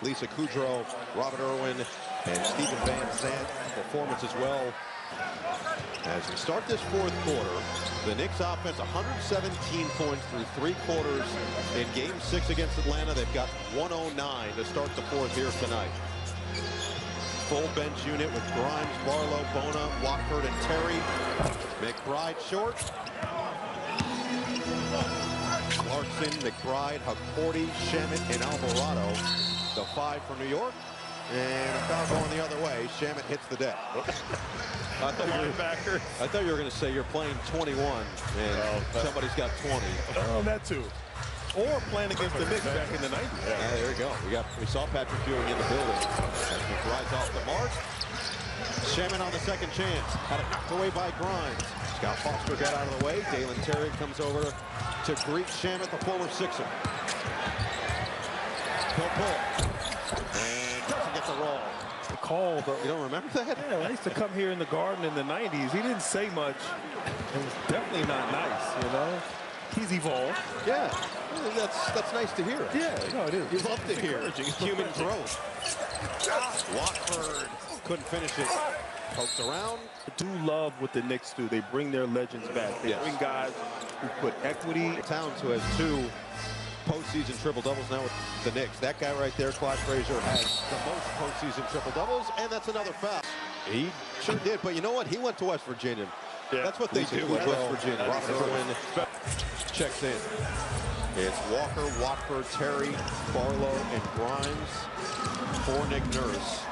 Lisa Kudrow, Robert Irwin, and Stephen Van Zandt performance as well. As we start this fourth quarter, the Knicks offense 117 points through 3 quarters in Game 6 against Atlanta. They've got 109 to start the fourth here tonight. Full bench unit with Grimes, Barlow, Bona, Watford, and Terry. McBride short. Clarkson, McBride, Hakordi, Shamet, and Alvarado. The 5 for New York. And a foul going the other way. Shamet hits the deck. I thought you were going to say you're playing 21 and somebody's got 20. Oh, that too. Or playing against the Knicks back in the 90s. Yeah, there you go. We saw Patrick Ewing in the building. As McBride's off the mark. Shamet on the second chance. Had it knocked away by Grimes. Scott Foster got out of the way. Dalen Terry comes over to greet Shamet, the former Sixer. He'll pull. And doesn't get the roll. The call, but you don't remember that? Yeah, I used to come here in the Garden in the 90s. He didn't say much. It was definitely not nice, you know. He's evolved. Yeah, that's nice to hear. Yeah, no, it is. You love to hear human growth. Watford couldn't finish it. Pokes around. I do love what the Knicks do. They bring their legends back. They bring guys who put equity. Towns, who has 2 postseason triple-doubles now with the Knicks. That guy right there, Clyde Frazier, has the most postseason triple-doubles, and that's another foul. He sure did, but you know what? He went to West Virginia. Yeah, that's what they do with West Virginia. Robert Irwin checks in. It's Walker, Watford, Terry, Barlow, and Grimes for Nick Nurse.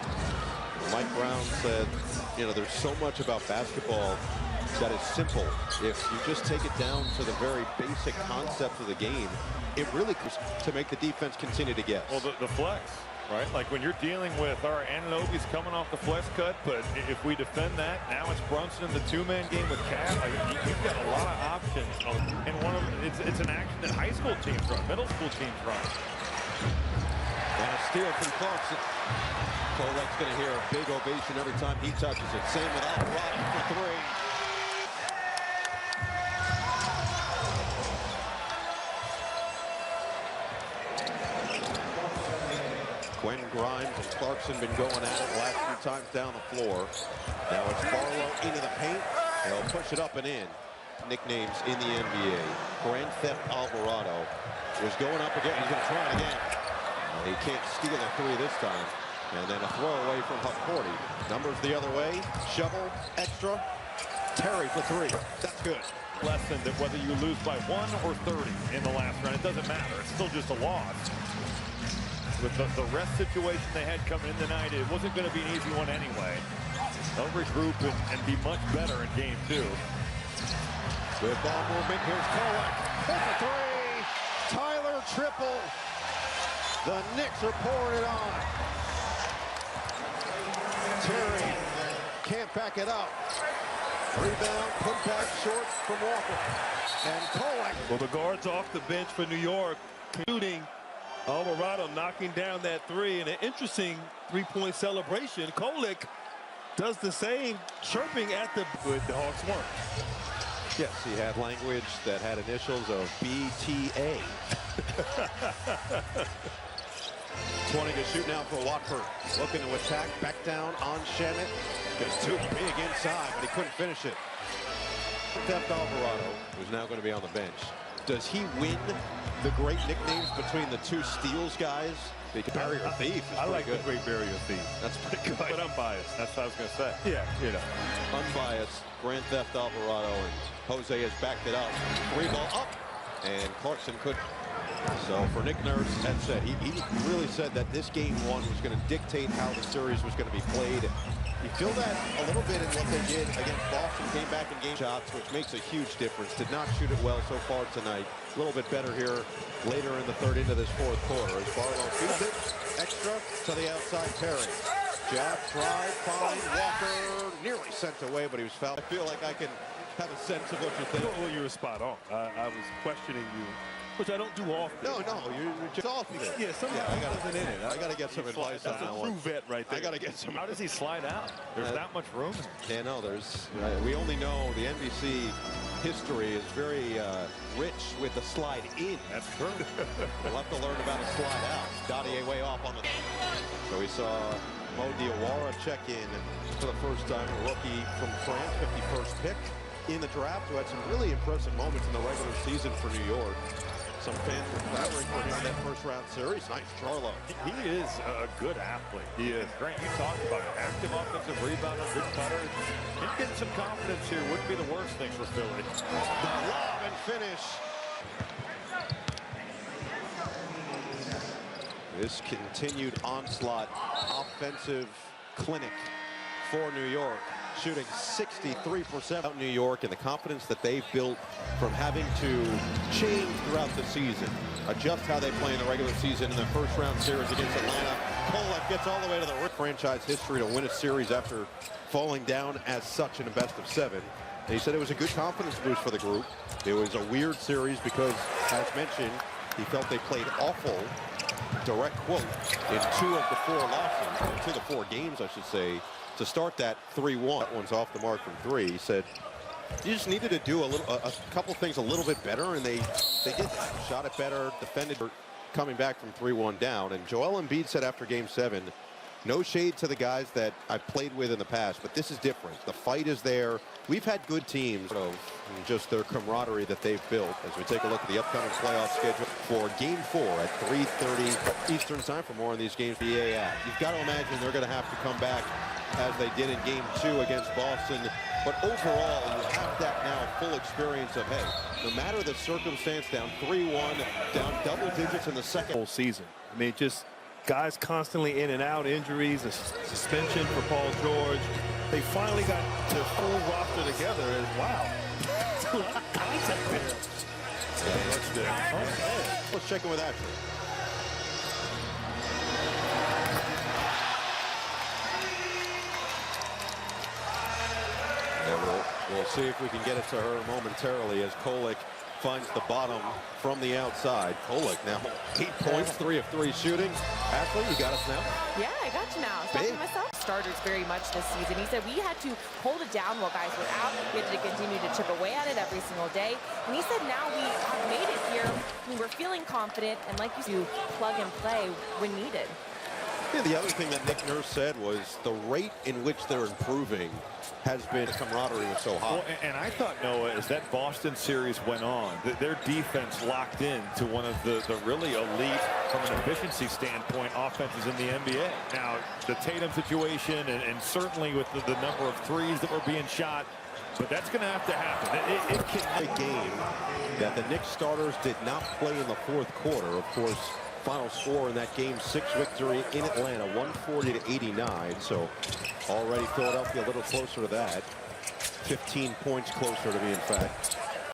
Mike Brown said, you know, there's so much about basketball that is simple. If you just take it down to the very basic concepts of the game, it really to make the defense continue to guess. Well, the flex, right? Like when you're dealing with our Anunoby's coming off the flex cut, but if we defend that, now it's Brunson in the 2-man game with Cat. Like, you've got a lot of options. And one of them, it's an action that high school teams run, middle school teams run. And a steal from Clarkson. Kolek's going to hear a big ovation every time he touches it. Same with Alvarado for 3. Quinn Grimes and Clarkson been going at it the last few times down the floor. Now it's Barlow into the paint. They'll push it up and in. Nicknames in the NBA. Grand Theft Alvarado was going up again. He's going to try it again. He can't steal a 3 this time. And then a throw away from Hakordi. Numbers the other way. Shovel, extra. Terry for 3. That's good. Lesson that whether you lose by 1 or 30 in the last round, it doesn't matter. It's still just a loss. With the rest situation they had coming in tonight, it wasn't going to be an easy one anyway. They'll regroup and be much better in Game 2. Good ball movement. Here's Kolek. That's a 3. Tyler triple. The Knicks are pouring it on. Terry can't back it up. Rebound, put back short from Walker. And Kolek. Well, the guards off the bench for New York, including Alvarado knocking down that 3, and an interesting 3-point celebration. Kolek does the same, chirping at the Hawks won. Yes, he had language that had initials of BTA. 20 to shoot now for Watford. Looking to attack, back down on Shamet. It's too big inside, but he couldn't finish it. Theft Alvarado, who's now going to be on the bench. Does he win the great nicknames between the 2 steals guys? The barrier thief is I like good. the great barrier thief. That's pretty good. But I'm biased. That's what I was going to say. Yeah, you know. Unbiased, Grand Theft Alvarado, and Jose has backed it up. 3 ball up, and Clarkson couldn't. So for Nick Nurse, that said, he really said that this Game 1 was going to dictate how the series was going to be played. You feel that a little bit in what they did against Boston. Came back in game shots, which makes a huge difference. Did not shoot it well so far tonight. A little bit better here later in the third into this fourth quarter. As Barlow shoots it, extra to the outside. Terry. Jab, try, fine. Walker nearly sent away, but he was fouled. I feel like I can have a sense of what you're thinking. Well, you were spot on. I was questioning you, which I don't do often. No, you're just off of it. Yeah, somebody wasn't in it. I got to get some advice on that one. That's a true vet right there. I got to get some. How does he slide out? There's that much room. Yeah, no, we only know the NBC history is very rich with the slide in. That's true. We'll have to learn about a slide out. Dottie way off on the So we saw Mo Diawara check in for the first time, a rookie from France, 51st pick in the draft, who had some really impressive moments in the regular season for New York. Some fans were clamoring for him in that first-round series. Nice Charlo. He is a good athlete. He is. Grant, you talked about it. Active offensive rebounder, good cutter. Him getting some confidence here wouldn't be the worst thing for Philly. The lob and finish. This continued onslaught offensive clinic for New York, shooting 63% out in New York, and the confidence that they've built from having to change throughout the season, adjust how they play in the regular season in the first-round series against Atlanta. Kolek gets all the way to the franchise history to win a series after falling down as such in a best-of-7. And he said it was a good confidence boost for the group. It was a weird series because, as mentioned, he felt they played awful, direct quote, in 2 of the 4 losses, or 2 of the 4 games, I should say, to start that 3-1. That one's off the mark from 3. He said you just needed to do a couple things a little bit better, and they did that. Shot it better, defended, coming back from 3-1 down. And Joel Embiid said after Game 7, no shade to the guys that I've played with in the past, but this is different. The fight is there. We've had good teams, and just their camaraderie that they've built. As we take a look at the upcoming playoff schedule for Game 4 at 3:30 Eastern time. For more on these games, you've got to imagine they're going to have to come back as they did in Game 2 against Boston. But overall, you have that now full experience of, hey, no matter the circumstance, down 3-1, down double digits in the second whole season. I mean, just guys constantly in and out, injuries, a suspension for Paul George. They finally got their full roster together, and wow, that's a lot of contact there. Yeah, that's good. Okay. Let's check in with Ashley. We'll see if we can get it to her momentarily as Kolek finds the bottom from the outside. Kolek now 8 points, 3 of 3 shooting. Ashley, you got us now? Yeah, I got you now. I was talking to myself. Starters very much this season. He said we had to hold it down while guys were out. We had to continue to chip away at it every single day. And he said now we have made it here. We're feeling confident, and like you do, plug and play when needed. Yeah, the other thing that Nick Nurse said was the rate in which they're improving has been, camaraderie was so high. Well, and I thought, Noah, as that Boston series went on, their defense locked in to one of the really elite, from an efficiency standpoint, offenses in the NBA. Now, the Tatum situation, and certainly with the number of threes that were being shot, but that's going to have to happen. It can a game that the Knicks starters did not play in the 4th quarter. Of course, final score in that Game 6 victory in Atlanta, 140-89. So already Philadelphia a little closer to that. 15 points closer to me, in fact.